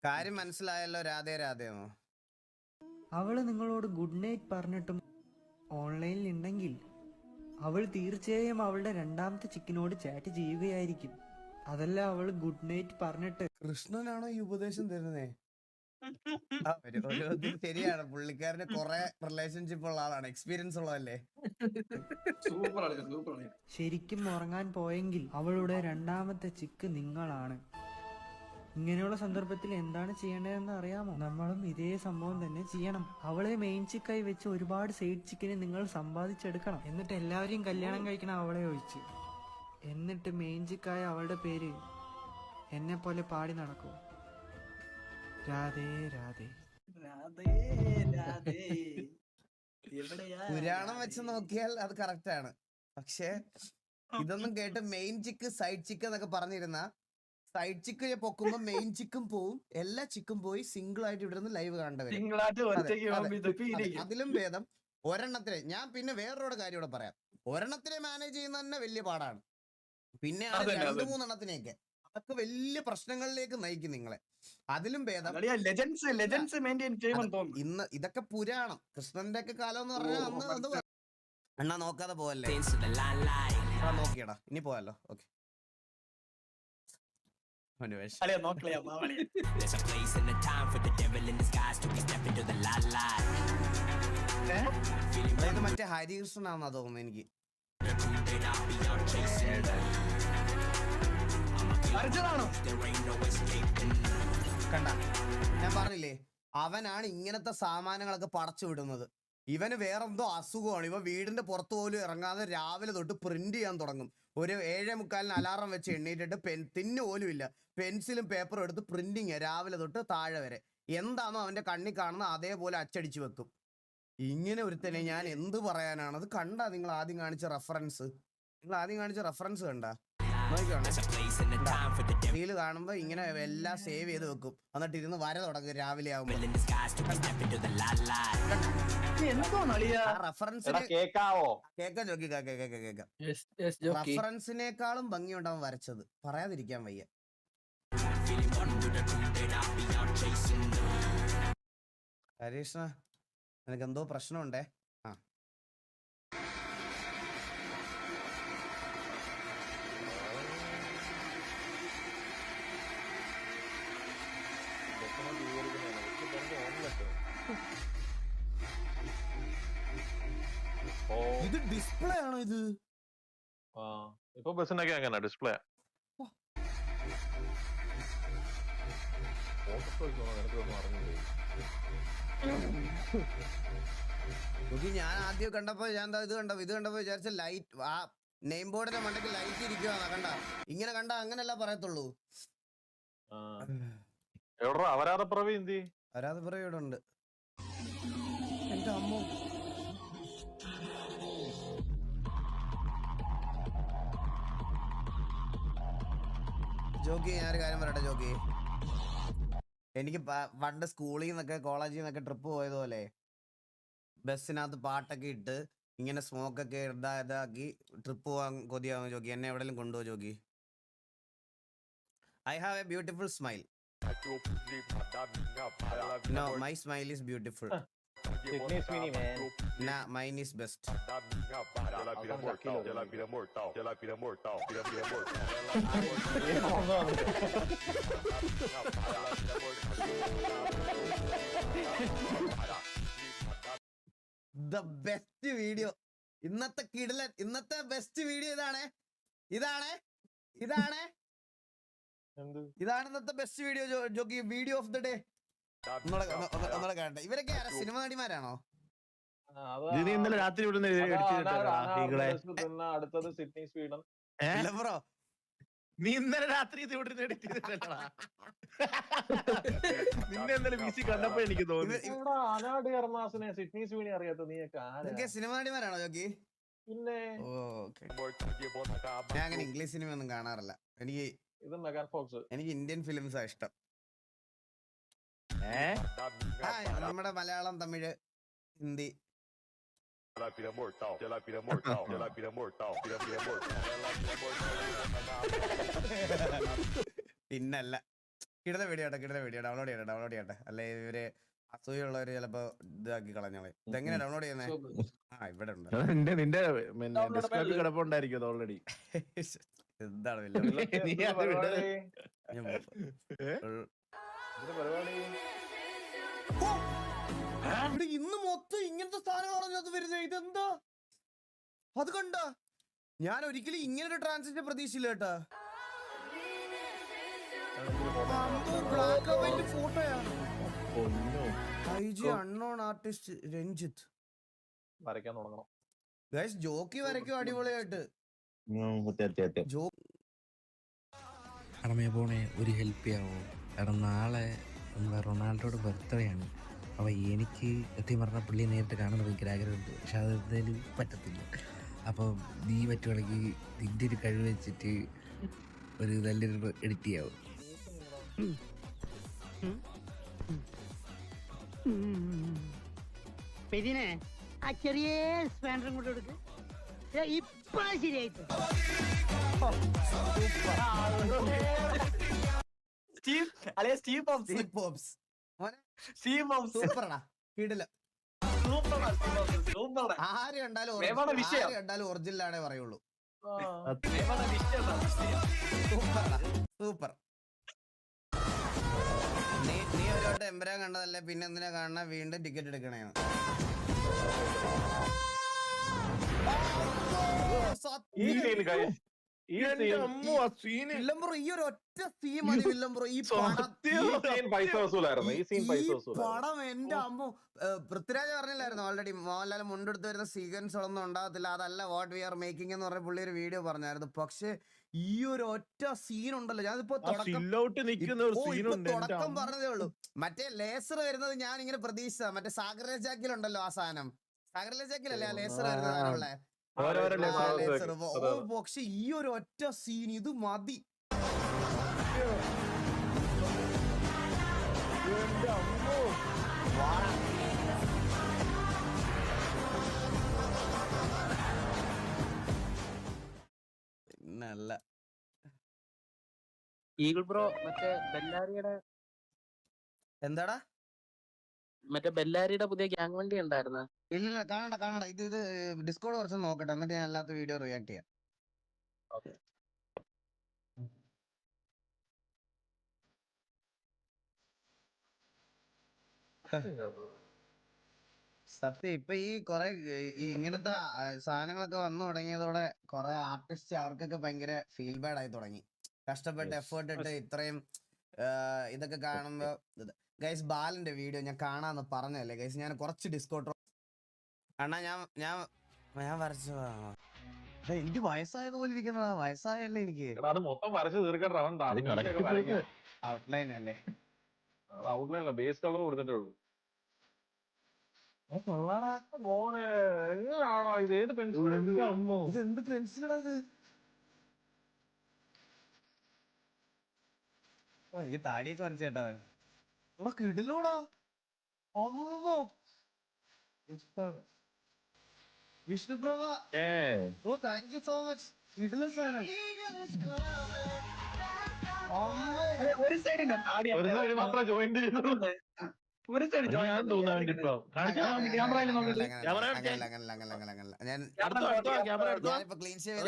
കാര്യം മനസ്സിലായല്ലോ. രാധേ രാധേമോ? അവള് നിങ്ങളോട് ഗുഡ് നൈറ്റ് പറഞ്ഞിട്ടും ഓൺലൈനിൽ ഉണ്ടെങ്കിൽ അവൾ തീർച്ചയായും അവളുടെ രണ്ടാമത്തെ ചിക്കനോട് ചാറ്റ് ചെയ്യുകയായിരിക്കും. അതല്ല അവൾ ഗുഡ് നൈറ്റ് പറഞ്ഞിട്ട്. കൃഷ്ണനാണോ ഈ ഉപദേശം തരുന്നേ? ഒരു ശരിയാണ്, പുള്ളിക്കാരന് കുറെ റിലേഷൻഷിപ്പ് ഉള്ള ആളാണ്, എക്സ്പീരിയൻസ് ഉള്ളതല്ലേ. ശരിക്കും ഉറങ്ങാൻ പോയെങ്കിൽ അവളുടെ രണ്ടാമത്തെ ചിക്ക് നിങ്ങളാണ്. ഇങ്ങനെയുള്ള സന്ദർഭത്തിൽ എന്താണ് ചെയ്യേണ്ടതെന്ന് അറിയാമോ? നമ്മളും ഇതേ സംഭവം തന്നെ ചെയ്യണം. അവളെ മെയിൻ ചിക്കായി വെച്ച് ഒരുപാട് സൈഡ് ചിക്കനെ നിങ്ങൾ സമ്പാദിച്ചെടുക്കണം. എന്നിട്ട് എല്ലാവരെയും കല്യാണം കഴിക്കണം അവളെ ഒഴിച്ച്. എന്നിട്ട് മെയിൻ ചിക്കായ അവളുടെ പേര് എന്നെ പോലെ പാടി നടക്കൂ. രാധേ രാധേ. പുരാണം വെച്ച് നോക്കിയാൽ അത് കറക്റ്റ് ആണ്. പക്ഷെ ഇതൊന്നും കേട്ട് മെയിൻ ചിക്ക് സൈഡ് ചിക്ക് എന്നൊക്കെ പറഞ്ഞിരുന്ന, സൈഡ് ചിക്ക് പൊക്കുമ്പോ മെയിൻ ചിക്കും പോവും, എല്ലാ ചിക്കും പോയി സിംഗിൾ ആയിട്ട് ഇവിടെ നിന്ന് ലൈവ് കാണേണ്ടവരും. അതിലും ഭേദം ഒരെണ്ണത്തിനെ, ഞാൻ പിന്നെ വേറൊരു കാര്യം ഇവിടെ പറയാം, ഒരെണ്ണത്തിനെ മാനേജ് ചെയ്യുന്ന തന്നെ വലിയ പാടാണ്. പിന്നെ രണ്ടു മൂന്നെണ്ണത്തിനെയൊക്കെ അതൊക്കെ വലിയ പ്രശ്നങ്ങളിലേക്ക് നയിക്കും നിങ്ങളെ. അതിലും ഭേദം ഇന്ന് ഇതൊക്കെ പുരാണം, കൃഷ്ണന്റെ ഒക്കെ കാലം എന്ന് പറഞ്ഞാൽ അന്ന് അത് അണ്ണാ നോക്കാതെ പോവല്ലേ. നോക്കിയടാ, ഇനി പോയല്ലോ. ഓക്കെ, അതായത് മറ്റേ ഹരികൃഷ്ണനാണെന്നാ തോന്നുന്നു എനിക്ക്. കണ്ട, ഞാൻ പറഞ്ഞില്ലേ, അവനാണ് ഇങ്ങനത്തെ സാമാനങ്ങളൊക്കെ പടച്ചു വിടുന്നത്. ഇവന് വേറെന്തോ അസുഖമാണ്. ഇവ വീടിന്റെ പുറത്തു പോലും ഇറങ്ങാതെ രാവിലെ തൊട്ട് പ്രിന്റ് ചെയ്യാൻ തുടങ്ങും. ഒരു 7:45 അലാറം വെച്ച് എണ്ണീറ്റിട്ട് തിന്നു പോലും ഇല്ല, പെൻസിലും പേപ്പറും എടുത്ത് പ്രിന്റിങ് രാവിലെ തൊട്ട് താഴെ വരെ. എന്താണോ അവന്റെ കണ്ണി കാണുന്ന അതേപോലെ അച്ചടിച്ചു വെക്കും. ഇങ്ങനെ ഒരുത്തനെ ഞാൻ എന്ത് പറയാനാണ്? അത് കണ്ടാ നിങ്ങൾ ആദ്യം കാണിച്ച റെഫറൻസ്? കണ്ട റീല് കാണുമ്പോ ഇങ്ങനെ എല്ലാം സേവ് ചെയ്ത് വെക്കും, എന്നിട്ട് ഇരുന്ന് വര തുടങ്ങും രാവിലെ ആവുമ്പോ. റെഫറൻസിനേക്കാളും ഭംഗിയുണ്ടാവും വരച്ചത്, പറയാതിരിക്കാൻ വയ്യ. ഹരീഷ്ണ, നിനക്ക് എന്തോ പ്രശ്നമുണ്ടേ? ആ, ഇത് ഡിസ്പ്ലേ ആണോ ഇത്? ഇപ്പൊ ബസ്സിനൊക്കെ അങ്ങനെ ഡിസ്പ്ലേ. ഞാൻ ആദ്യം കണ്ടപ്പോ ഞാൻ ഇത് കണ്ടപ്പോ വിചാരിച്ച ലൈറ്റ്, ആ നെയിം ബോർഡിന്റെ മണ്ടയ്ക്ക് ലൈറ്റ് ഇരിക്കുവാ. കണ്ട, ഇങ്ങനെ കണ്ട അങ്ങനെയല്ല പറയത്തുള്ളൂ. അവരാധപ്രവി ഇവിടെ ഉണ്ട്. എന്റെ അമ്മ, ജോക്കി, ഞാനൊരു കാര്യം പറയട്ടെ ജോക്കി. എനിക്ക് പണ്ട് സ്കൂളിൽ നിന്നൊക്കെ കോളേജിൽ നിന്നൊക്കെ ട്രിപ്പ് പോയതുപോലെ ബസ്സിനകത്ത് പാട്ടൊക്കെ ഇട്ട് ഇങ്ങനെ സ്മോക്കൊക്കെ ഇതാക്കി ട്രിപ്പ് പോവാൻ കൊതിയാവും ജോക്കി. എന്നെ എവിടെയെങ്കിലും കൊണ്ടുപോകും jockey. I have A beautiful smile. No, my smile is beautiful. Sydney Sweeney, man. Nah, mine is best. The best video. ഇന്നത്തെ കിടിലൻ, ഇന്നത്തെ ബെസ്റ്റ് വീഡിയോ ഇതാണ് ഇന്നത്തെ best video jockey. Video of the day. ഒന്നുകൂടെ കാണട്ടെ. ഇവരൊക്കെ സിനിമ നടിമാരാണോ? ഇന്നലെ രാത്രി അടുത്തത് സിഡ്നി സ്വീഡൻ. ബ്രോ, നീ ഇന്നലെ രാത്രി ഇത് ഇവിടുന്ന് എഡിറ്റ് ചെയ്തിട്ടല്ലടാ. നിന്നെ ഇന്നലെ വീസി കണ്ടപ്പോ എനിക്ക് തോന്നി അനാട് എർമാസിനെ സിഡ്നി സ്വീഡി അറിയാത്ത നീയൊക്കെ സിനിമ നടിമാരാണോ ജോക്കി? പിന്നെ ഞാൻ അങ്ങനെ ഇംഗ്ലീഷ് സിനിമ ഒന്നും കാണാറില്ല. എനിക്ക് ഇന്ത്യൻ ഫിലിംസാ ഇഷ്ടം. നമ്മുടെ മലയാളം, തമിഴ്, ഹിന്ദി. പിന്നല്ല, കിടന്ന വീഡിയോ ഡൗൺലോഡ് ചെയ്യട്ടെ അല്ലെ ഇവര് അസൂയുള്ളവര് ചിലപ്പോ ഇതാക്കി കളഞ്ഞോളെ. ഇതെങ്ങനെ ഡൗൺലോഡ് ചെയ്യുന്നേ? ആ ഇവിടെ ഉണ്ട്. നിന്റെ ഡെസ്ക്ടോപ്പിൽ കിടപ്പുണ്ടായിരിക്കും ഓൾറെഡി. എന്താണ് ഇന്ന് മൊത്തം ഇങ്ങനത്തെ സാധനമാണോ അത് വരുന്നത്? ഇതെന്താ അത് കണ്ട? ഞാൻ ഒരിക്കലും ഇങ്ങനെ ഒരു ട്രാൻസിഷൻ പ്രതീക്ഷയില്ല കേട്ടാ. ബ്ലാക്ക് ആൻഡ് വൈറ്റ് ഫോട്ടോയാ. അൺനോൺ ആർട്ടിസ്റ്റ് രഞ്ജിത്ത് വരയ്ക്കാൻ തുടങ്ങണം. ഗൈസ് ജോക്കി വരയ്ക്കും അടിപൊളിയായിട്ട്. അടമേ പോണേ ഒരു ഹെൽപ്പ് ചെയ്യാവോ? കാരണം നാളെ നമ്മുടെ റൊണാൾഡോയുടെ ബർത്ത്ഡേ ആണ്. അപ്പോൾ എനിക്ക് സത്യം പറഞ്ഞാൽ പുള്ളിയെ നേരിട്ട് കാണുന്നത് ഭയങ്കര ആഗ്രഹമുണ്ട്. പക്ഷെ അതെന്തായാലും പറ്റത്തില്ല. അപ്പോൾ നീ പറ്റുവാണെങ്കിൽ നിൻ്റെ ഒരു കഴിവ് വെച്ചിട്ട് ഒരു നല്ലൊരു എഡിറ്റ് ചെയ്യാവോ? പെരിനെ ആ ചെറിയ സ്പാൻഡറും കൊണ്ട് കൊടുക്ക്. ഇപ്പൊ ശരിയായിട്ട് ആര് കണ്ടാലും ഒറിജിനൽ ആണേ പറയുള്ളൂ. സൂപ്പർ. നീ ഒരു വട്ടം എമ്പരാൻ കണ്ടതല്ലേ, പിന്നെ എന്തിനാ കാണണ? വീണ്ടും ടിക്കറ്റ് എടുക്കണേന്ന്. ഈ ഒരു ഒറ്റ സീൻ മതി വില്ലംബ്രോ. ഈ പടം എന്റെ അമ്മ. പൃഥ്വിരാജ് പറഞ്ഞില്ലായിരുന്നു ഓൾറെഡി മോഹൻലാൽ മുണ്ടെടുത്ത് വരുന്ന സീക്വൻസ് ഒന്നും ഉണ്ടാകത്തില്ല, അതല്ല വാട്ട് വി ആർ മേക്കിംഗ് എന്ന് പറഞ്ഞ പുള്ളി ഒരു വീഡിയോ പറഞ്ഞായിരുന്നു. പക്ഷെ ഈ ഒരു ഒറ്റ സീൻ ഉണ്ടല്ലോ, ഞാനിപ്പോ തുടക്കം പറഞ്ഞതേ ഉള്ളൂ. മറ്റേ ലേസർ വരുന്നത് ഞാൻ ഇങ്ങനെ പ്രതീക്ഷിച്ച മറ്റേ സാഗർ ജാക്കിലുണ്ടല്ലോ ആ സാധനം. സാഗർ ജാക്കിലല്ലേ ആ ലേസർ വരുന്നത്? പക്ഷെ ഈ ഒരു ഒറ്റ സീൻ ഇത് മതി. പിന്നല്ല ഈഗിൾ ബ്രോ മറ്റേ ബെല്ലാരിയുടെ എന്താടാ മറ്റേ ബെല്ലാരിയുടെ പുതിയ ഗ്യാങ് വണ്ടി ഉണ്ടായിരുന്നു. ഇല്ല കാണണ്ട. ഇത് ഡിസ്കോഡ് കുറച്ച് നോക്കട്ടെ, എന്നിട്ട് ഞാൻ അല്ലാത്ത വീഡിയോ റിയാക്ട് ചെയ്യാം. സത്യം ഇപ്പൊ ഈ കൊറേ ഇങ്ങനത്തെ സാധനങ്ങളൊക്കെ വന്നു തുടങ്ങിയതോടെ കൊറേ ആർട്ടിസ്റ്റ് അവർക്കൊക്കെ ഭയങ്കര ഫീൽ ബാഡ് ആയി തുടങ്ങി. കഷ്ടപ്പെട്ട് എഫേർട്ട് ഇട്ട് ഇത്രയും ഇതൊക്കെ കാണുമ്പോ. ഗൈസ് ബാലന്റെ വീഡിയോ ഞാൻ കാണാന്ന് പറഞ്ഞല്ലേ ഗൈസ്, ഞാൻ കുറച്ച് ഡിസ്കോഡ് അണ്ണാ ഞാൻ വരച്ചതാ. എനിക്ക് വയസ്സായത് പോലെ ഇരിക്കുന്നതാ. വയസ്സായല്ലേ എനിക്ക്. അത് മൊത്തം വരച്ച് തീർക്കട്ടെ. ഔട്ട്ലൈൻ അല്ലേ? ഔട്ട്ലൈൻ അല്ല, ബേസ് കളർ കൊടുത്തിട്ടേ ഉള്ളൂ. ഇത് ഏത് പെൻസിൽ? ഇത് എന്ത് പെൻസിലാ ഇത്? എനിക്ക് താടിയൊക്കെ വരച്ചേട്ടാ. കിടിലോടാ. വിഷ്ണു പ്രഭ, ഓ താങ്ക് യു സോ മച്ച്. കിടിലൻ സാധനം. ഒരു സൈഡ് മാത്രം ജോയിന്റ് ചെയ്തിട്ടുണ്ട്. ഞാനിപ്പോ ക്ലീൻ ഷേവ്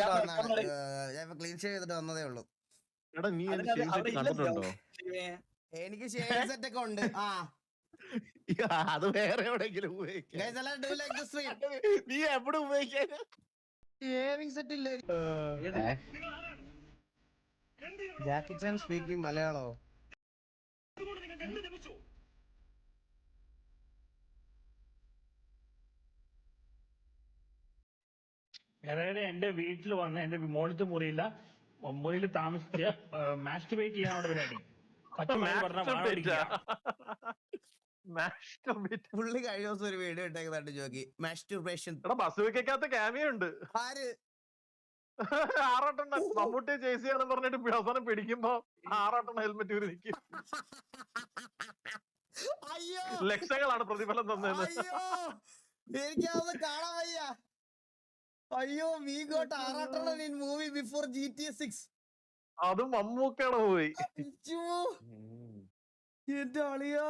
ചെയ്തിട്ട് വന്നതേ ഉള്ളൂ. എനിക്ക് ഷേവ് സെറ്റ് ഒക്കെ ഉണ്ട്. അത് വേറെ എവിടെയെങ്കിലും നീ എവിടെ ഉപയോഗിക്കാൻ? ഷേവിംഗ് സെറ്റ് ഇല്ലേ? ജാക്കി ചാൻ സ്പീക്കിംഗ് മലയാളോ? എന്റെ വീട്ടിൽ വന്ന് എന്റെ മോളത്തെ മുറിയിൽ താമസിച്ച മാസ്റ്റുബേറ്റ് ചെയ്യാൻ അവിടെ പരിപാടി. പുള്ളി കഴിഞ്ഞ ദിവസം ഒരു വീഡിയോ ഇട്ടേക്കുന്നുണ്ട് ജോക്കി. മാസ്റ്റുബേഷൻ ബസ്സുവെക്കകത്ത് ക്യാമിയ ഉണ്ട്. ആര്? ആറാട്ടെണ്ണ മമ്മൂട്ടിയെ ചേസ് ചെയ്യാന്ന് പറഞ്ഞിട്ട് അവസാനം പിടിക്കുമ്പോ ആറാട്ടെണ്ണ ഹെൽമെറ്റ് ഊരി നിൽക്കും. ലക്ഷങ്ങളാണ് പ്രതിഫലം തന്നതെന്ന്. എനിക്കതൊന്ന് കാണാൻ വയ്യ. അയ്യോ, we got Arattannan in movie before GTA 6. അതും മമ്മൂക്കയുടെ പോയി. എന്റെ അളിയാ